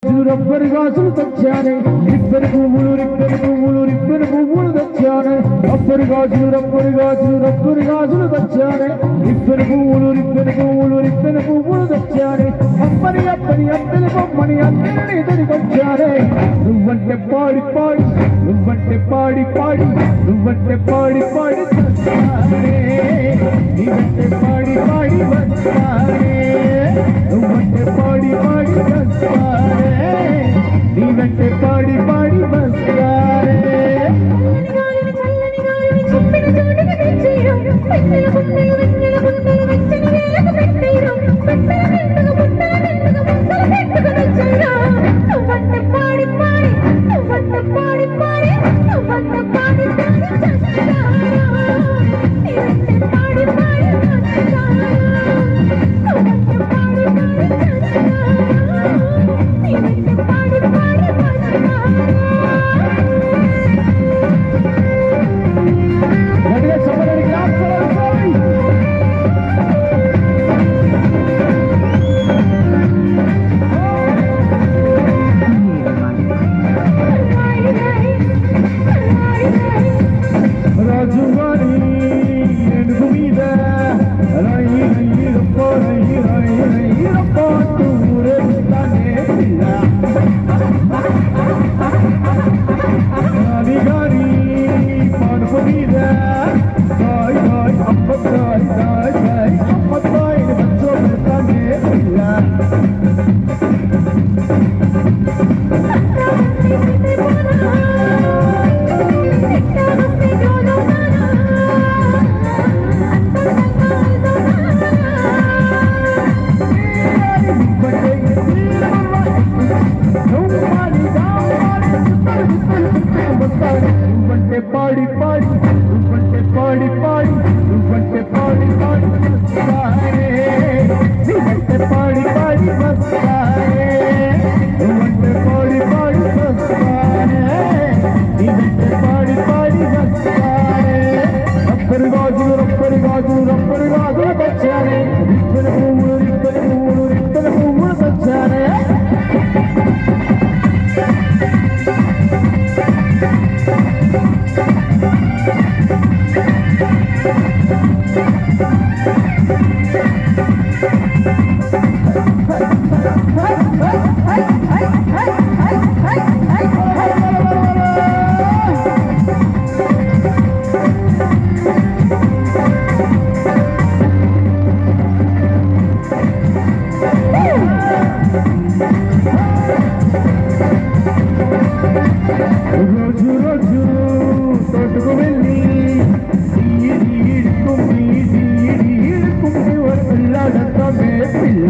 rubber గాజులు తెచ్చానే రిబ్బరు పువ్వులు తెచ్చానే rubber గాజులు తెచ్చానే రిబ్బరు పువ్వులు తెచ్చానే అప్పని బొమ్మని అందరినీ ఎదురుకొచ్చానే నువ్వంటే పాడి చచ్చానే నీవంటే పాడి వచ్చానే నువ్వంటే పాడి చచ్చానే నీవంటే పాడి వస్తారే పాడి నువ్వంటే పాడి వస్తానే నీవంటే పాడి వస్తానే నువ్వంటే పాడి వస్తానే నీవంటే పాడి వస్తానే రబ్బరు గాజులు తెచ్చానే రిబ్బరు పువ్వులు తెచ్చానే రోజు తోటకు వెళ్ళి ఈడుకుంటే పిల్ల